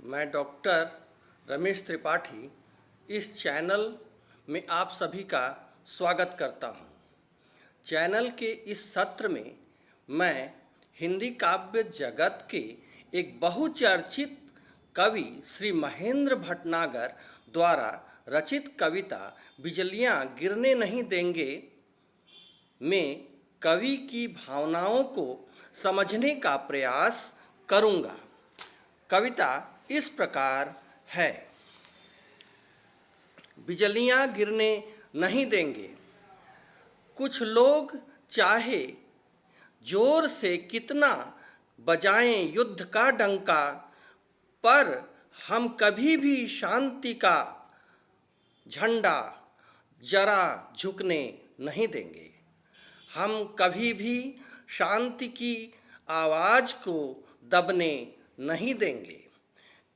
मैं डॉक्टर रमेश त्रिपाठी इस चैनल में आप सभी का स्वागत करता हूं। चैनल के इस सत्र में मैं हिंदी काव्य जगत के एक बहुचर्चित कवि श्री महेंद्र भटनागर द्वारा रचित कविता बिजलियां गिरने नहीं देंगे में कवि की भावनाओं को समझने का प्रयास करूंगा। कविता इस प्रकार है। बिजलियां गिरने नहीं देंगे। कुछ लोग चाहे जोर से कितना बजाएं युद्ध का डंका, पर हम कभी भी शांति का झंडा जरा झुकने नहीं देंगे। हम कभी भी शांति की आवाज़ को दबने नहीं देंगे,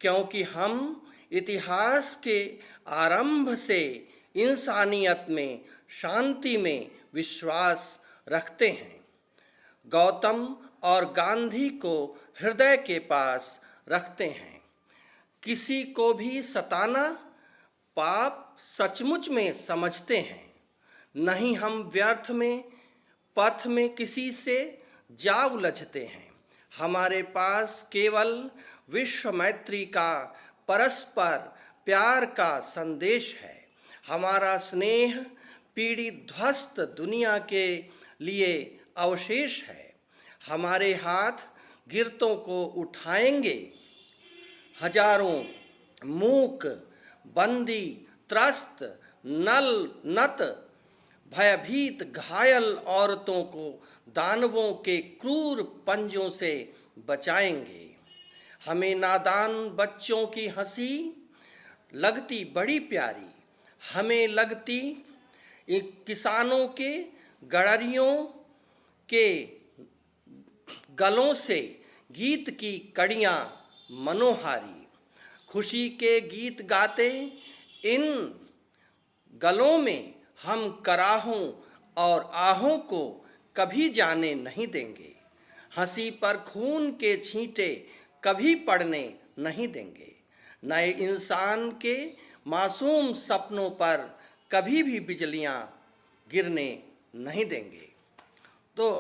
क्योंकि हम इतिहास के आरंभ से इंसानियत में शांति में विश्वास रखते हैं। गौतम और गांधी को हृदय के पास रखते हैं। किसी को भी सताना पाप सचमुच में समझते हैं। नहीं हम व्यर्थ में पथ में किसी से जा उलझते हैं। हमारे पास केवल विश्व मैत्री का, परस्पर प्यार का संदेश है। हमारा स्नेह पीड़ी ध्वस्त दुनिया के लिए अवशेष है। हमारे हाथ गिरतों को उठाएंगे। हजारों मूक, बंदी, त्रस्त, नत, भयभीत घायल औरतों को दानवों के क्रूर पंजों से बचाएंगे। हमें नादान बच्चों की हंसी लगती बड़ी प्यारी। हमें लगती किसानों के गड़रियों के गलों से गीत की कड़ियाँ मनोहारी। खुशी के गीत गाते इन गलों में हम कराहों और आहों को कभी जाने नहीं देंगे। हंसी पर खून के छींटे कभी पड़ने नहीं देंगे। नए इंसान के मासूम सपनों पर कभी भी बिजलियां गिरने नहीं देंगे। तो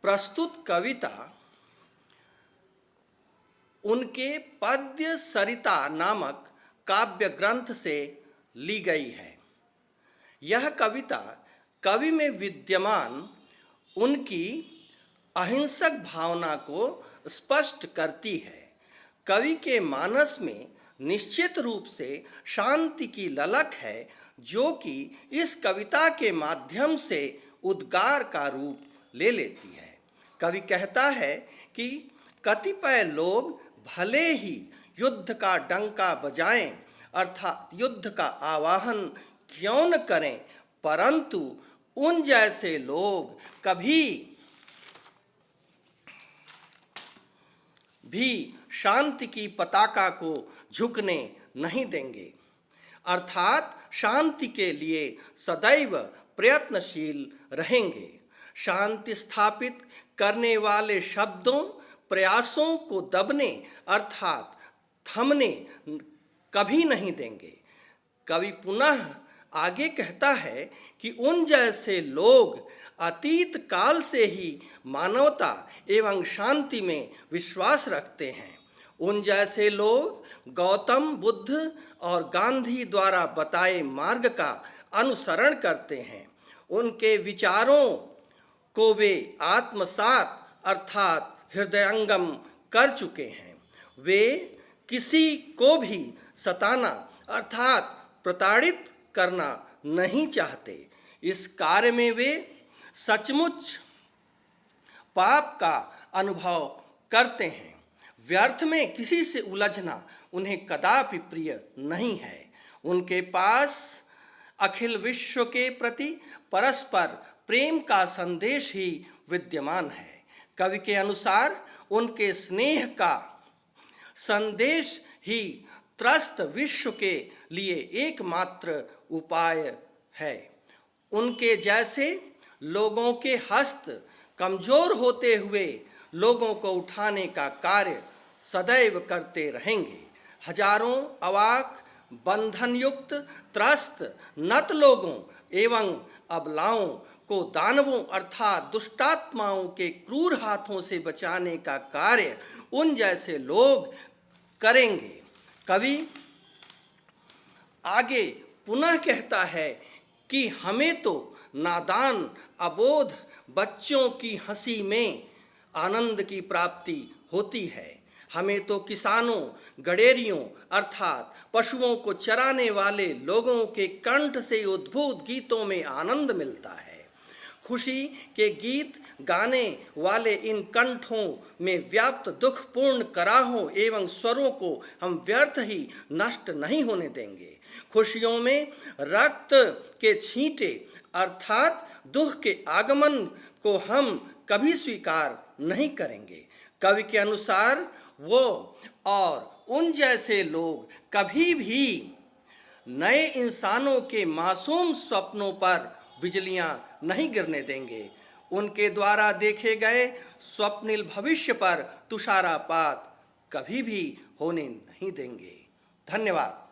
प्रस्तुत कविता उनके पद्य सरिता नामक काव्य ग्रंथ से ली गई है। यह कविता कवि में विद्यमान उनकी अहिंसक भावना को स्पष्ट करती है। कवि के मानस में निश्चित रूप से शांति की ललक है, जो कि इस कविता के माध्यम से उद्गार का रूप ले लेती है। कवि कहता है कि कतिपय लोग भले ही युद्ध का डंका बजाएं, अर्थात युद्ध का आवाहन क्यों न करें, परंतु उन जैसे लोग कभी भी शांति की पताका को झुकने नहीं देंगे, अर्थात शांति के लिए सदैव प्रयत्नशील रहेंगे। शांति स्थापित करने वाले शब्दों, प्रयासों को दबने अर्थात थमने कभी नहीं देंगे। कवि पुनः आगे कहता है कि उन जैसे लोग अतीत काल से ही मानवता एवं शांति में विश्वास रखते हैं। उन जैसे लोग गौतम बुद्ध और गांधी द्वारा बताए मार्ग का अनुसरण करते हैं। उनके विचारों को वे आत्मसात अर्थात हृदयंगम कर चुके हैं। वे किसी को भी सताना अर्थात प्रताड़ित करना नहीं चाहते। इस कार्य में वे सचमुच पाप का अनुभव करते हैं। व्यर्थ में किसी से उलझना उन्हें कदापि प्रिय नहीं है। उनके पास अखिल विश्व के प्रति परस्पर प्रेम का संदेश ही विद्यमान है। कवि के अनुसार उनके स्नेह का संदेश ही त्रस्त विश्व के लिए एकमात्र उपाय है। उनके जैसे लोगों के हस्त कमजोर होते हुए लोगों को उठाने का कार्य सदैव करते रहेंगे। हजारों अवाक बंधन युक्त त्रस्त नत लोगों एवं अबलाओं को दानवों अर्थात दुष्टात्माओं के क्रूर हाथों से बचाने का कार्य उन जैसे लोग करेंगे। कवि आगे पुनः कहता है कि हमें तो नादान अबोध बच्चों की हंसी में आनंद की प्राप्ति होती है। हमें तो किसानों गडेरियों अर्थात पशुओं को चराने वाले लोगों के कंठ से उद्भूत गीतों में आनंद मिलता है। खुशी के गीत गाने वाले इन कंठों में व्याप्त दुखपूर्ण कराहों एवं स्वरों को हम व्यर्थ ही नष्ट नहीं होने देंगे। खुशियों में रक्त के छींटे अर्थात दुख के आगमन को हम कभी स्वीकार नहीं करेंगे। कवि के अनुसार वो और उन जैसे लोग कभी भी नए इंसानों के मासूम स्वप्नों पर बिजलियां नहीं गिरने देंगे। उनके द्वारा देखे गए स्वप्निल भविष्य पर तुषारापात कभी भी होने नहीं देंगे। धन्यवाद।